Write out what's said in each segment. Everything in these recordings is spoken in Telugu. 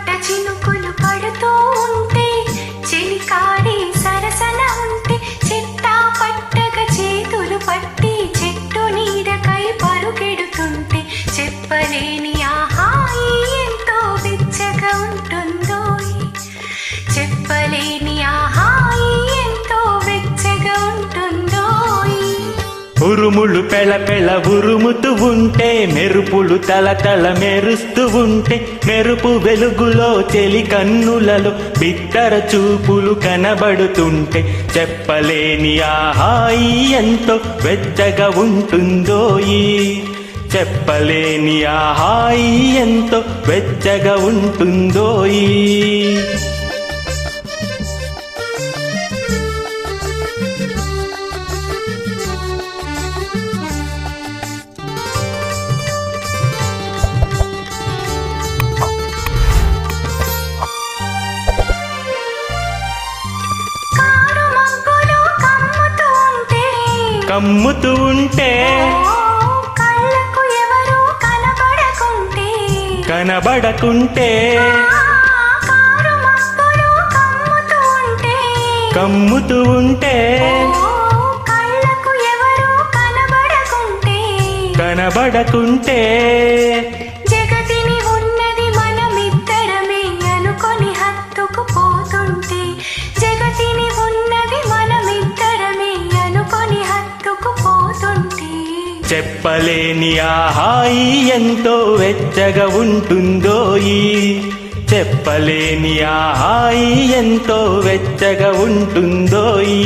పట్ట చినుకులు పడుతూ ఉంటే చెలికాడే సరసన ఉంటే చెట్టా పట్టగా చేతులు పట్టి చెట్టు నీడకై పరుగెడుతుంటే చెప్పలేని ఆహాయి ఎంతో వెచ్చగా ఉంటుందో చెప్పలేని ఆహాయి ఎంతో వెచ్చగా ఉంటుందో ఉరుములు పెళపెళ ఉరుముతూ ఉంటే మెరుపులు తలతల మెరుస్తూ ఉంటే మెరుపు వెలుగులో చెలి కన్నులలో బిత్తర చూపులు కనబడుతుంటే చెప్పలేని ఆహాయి ఎంతో వెచ్చగా ఉంటుందోయి చెప్పలేని ఆహాయి ఎంతో వెచ్చగా ఉంటుందోయి కమ్ముతూ ఉంటే కళ్ళకు ఎవరు కనబడకుంటే కనబడకుంటే కమ్ముతూ ఉంటే కళ్ళకు ఎవరు కనబడకుంటే కనబడకుంటే జగతిని ఉన్నది మనమిద్దరమే అనుకొని హత్తుకుపోతుంటే జగతిని ఉన్నది మనమిద్దరమే అనుకొని హత్తుకుపోతుంటే చెప్పలేని ఆహాయి ఎంతో వెచ్చగా ఉంటుందోయి చెప్పలేని ఆహాయి ఎంతో వెచ్చగా ఉంటుందోయి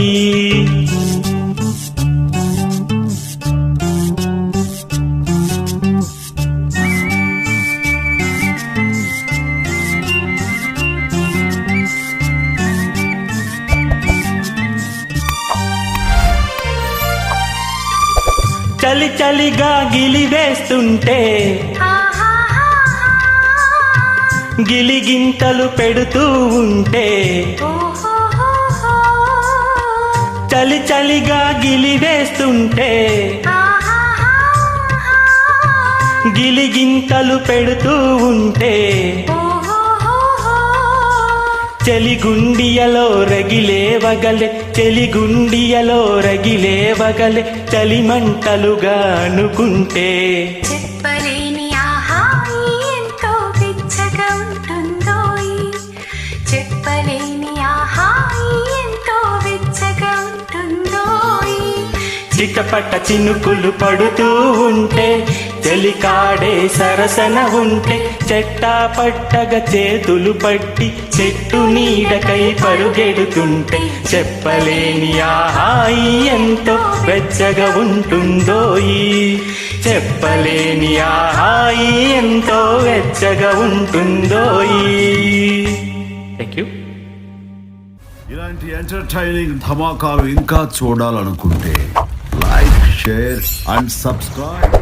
చలి చలిగా గిలివేస్తుంటే గిలిగింతలు పెడుతూ ఉంటే చలి చలిగా గిలివేస్తుంటే గిలిగింతలు పెడుతూ ఉంటే చెలిగుండియలో రగిలేవగలే చెలిగుండియలో రగిలేవగలే చలిమంటలుగా అనుకుంటే చెప్పలేని ఆహాయి ఎంతో వెచ్చగా ఉంటుందో చెప్పలేని ఆహాయి ఎంతో వెచ్చగా ఉంటుందో చిటపట చినుకులు పడుతూ ఉంటే చెలికాడే సరసన ఉంటే చెట్టా పట్టగా చేతులు పట్టి చెట్టు నీడకై పరుగెడుతుంటే చెప్పలేని ఆహాయి ఎంతో వెచ్చగా ఉంటుందోయి చెప్పలేని ఆహాయి ఎంతో వెచ్చగా ఉంటుందోయి. Thank you. ఇలాంటి ఎంటర్టైనింగ్ ధమాకాలు ఇంకా చూడాలనుకుంటే లైక్, షేర్ అండ్ సబ్స్క్రైబ్.